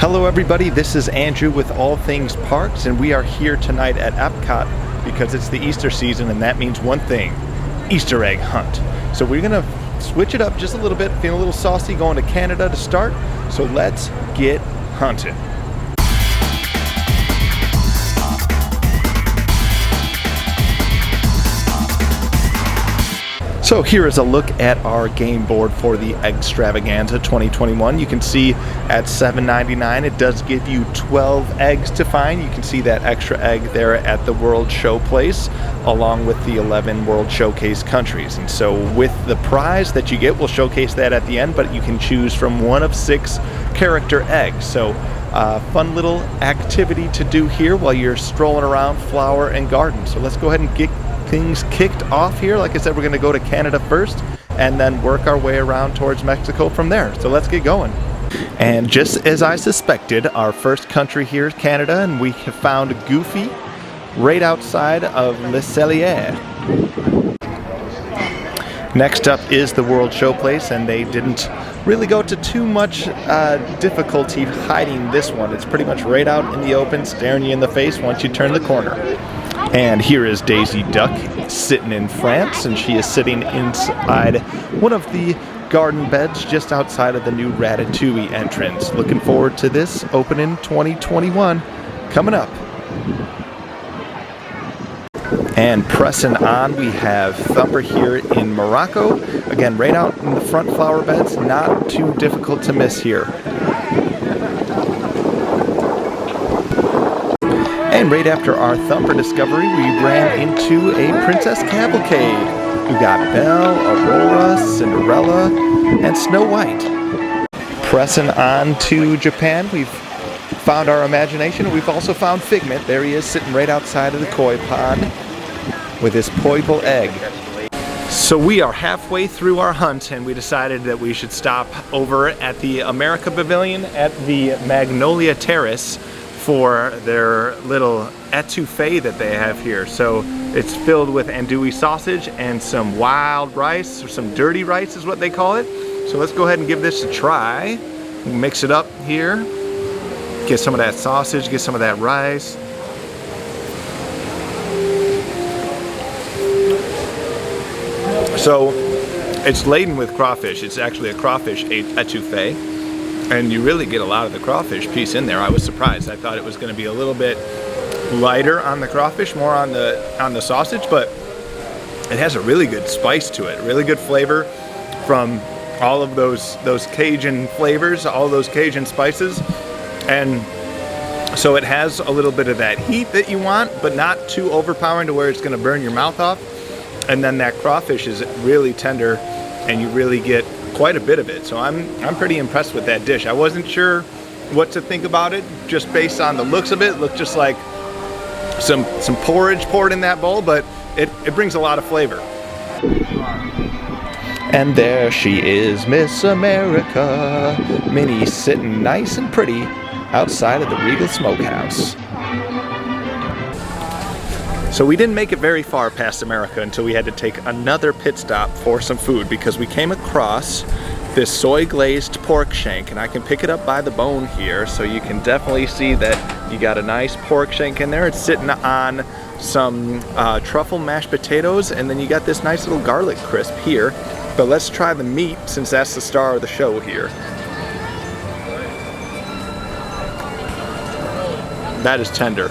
Hello everybody, this is Andrew with All Things Parks, and we are here tonight at Epcot because it's the Easter season, and that means one thing: Easter egg hunt. So we're gonna switch it up just a little bit, feeling a little saucy, going to Canada to start. So let's get hunting. So here is a look at our game board for the Eggstravaganza 2021. You can see at $7.99 it does give you 12 eggs to find. You can see that extra egg there at the World Show Place, along with the 11 World Showcase countries. And so with the prize that you get, we'll showcase that at the end, but you can choose from one of 6 character eggs. So fun little activity to do here while you're strolling around flower and garden. So let's go ahead and get things kicked off here. Like I said, we're going to go to Canada first and then work our way around towards Mexico from there. So let's get going. And just as I suspected, our first country here is Canada, and we have found Goofy right outside of Le Cellier. Next up is the World Show Place, and they didn't really go to too much difficulty hiding this one. It's pretty much right out in the open, staring you in the face once you turn the corner. And here is Daisy Duck sitting in France, and she is sitting inside one of the garden beds just outside of the new Ratatouille entrance. Looking forward to this opening 2021 coming up. And pressing on, we have Thumper here in Morocco. Again, right out in the front flower beds, not too difficult to miss here. And right after our Thumper discovery, we ran into a Princess Cavalcade. We've got Belle, Aurora, Cinderella, and Snow White. Pressing on to Japan, we've found our Imagination. We've also found Figment. There he is, sitting right outside of the koi pond with his purple egg. So we are halfway through our hunt, and we decided that we should stop over at the America Pavilion at the Magnolia Terrace for their little etouffee that they have here. So it's filled with andouille sausage and some wild rice, or some dirty rice is what they call it. So let's go ahead and give this a try. Mix it up here. Get some of that sausage, get some of that rice. So it's laden with crawfish. It's actually a crawfish etouffee. And you really get a lot of the crawfish piece in there. I was surprised. I thought it was going to be a little bit lighter on the crawfish, more on the sausage, but it has a really good spice to it, really good flavor from all of those Cajun flavors, all those Cajun spices. And so it has a little bit of that heat that you want, but not too overpowering to where it's going to burn your mouth off. And then that crawfish is really tender, and you really get quite a bit of it. So I'm pretty impressed with that dish. I wasn't sure what to think about it just based on the looks of it. It looked just like some porridge poured in that bowl, but it brings a lot of flavor. And there she is, Miss America. Minnie sitting nice and pretty outside of the Regal Smokehouse. So we didn't make it very far past America until we had to take another pit stop for some food, because we came across this soy glazed pork shank, and I can pick it up by the bone here, so you can definitely see that you got a nice pork shank in there. It's sitting on some truffle mashed potatoes, and then you got this nice little garlic crisp here. But let's try the meat, since that's the star of the show here. That is tender.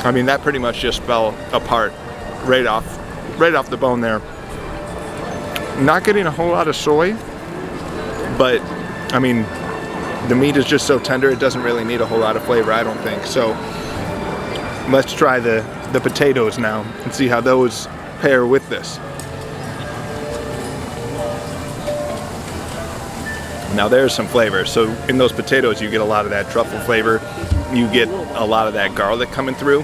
I mean, that pretty much just fell apart right off the bone there. Not getting a whole lot of soy, but I mean, the meat is just so tender it doesn't really need a whole lot of flavor, I don't think. So let's try the potatoes now and see how those pair with this. Now there's some flavor. So in those potatoes you get a lot of that truffle flavor. You get a lot of that garlic coming through.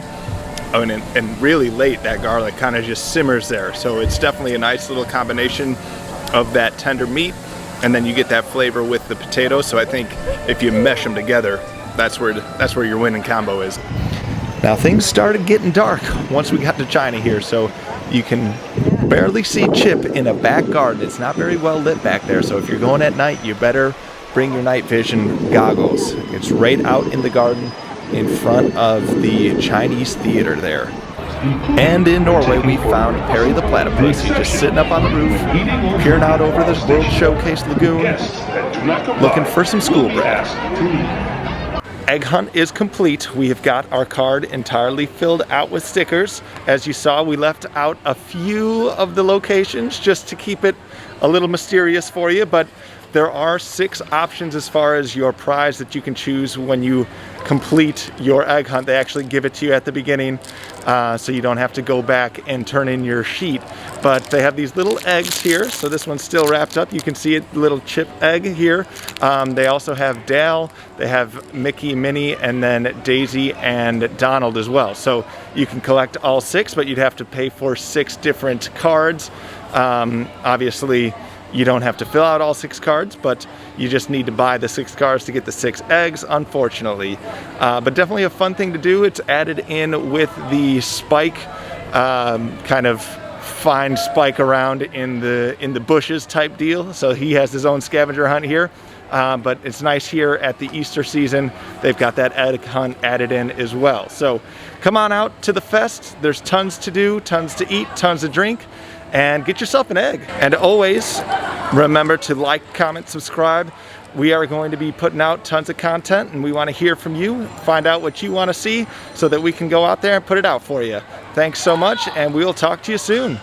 Oh, and really late, that garlic kind of just simmers there. So it's definitely a nice little combination of that tender meat, and then you get that flavor with the potatoes. So I think if you mesh them together, that's where your winning combo is. Now things started getting dark once we got to China here, so you can barely see Chip in a back garden. It's not very well lit back there, so if you're going at night, you better bring your night vision goggles. It's right out in the garden in front of the Chinese theater there. And in Norway, we found Perry the platypus. He's just sitting up on the roof, peering out over the World Showcase Lagoon, looking for some school bread. Egg hunt is complete. We have got our card entirely filled out with stickers. As you saw, we left out a few of the locations just to keep it a little mysterious for you, but there are 6 options as far as your prize that you can choose when you complete your egg hunt. They actually give it to you at the beginning, so you don't have to go back and turn in your sheet. But they have these little eggs here, so this one's still wrapped up. You can see it, little chip egg here. They also have Dale, they have Mickey, Minnie, and then Daisy and Donald as well. So you can collect all 6, but you'd have to pay for 6 different cards. Obviously, you don't have to fill out all 6 cards, but you just need to buy the 6 cards to get the 6 eggs, unfortunately. But definitely a fun thing to do. It's added in with the spike, kind of find Spike around in the bushes type deal. So he has his own scavenger hunt here. But it's nice here at the Easter season. They've got that egg hunt added in as well. So come on out to the fest. There's tons to do, tons to eat, tons to drink. And get yourself an egg. And always remember to like, comment, subscribe. We are going to be putting out tons of content, and we want to hear from you, find out what you want to see so that we can go out there and put it out for you. Thanks so much, and we'll talk to you soon.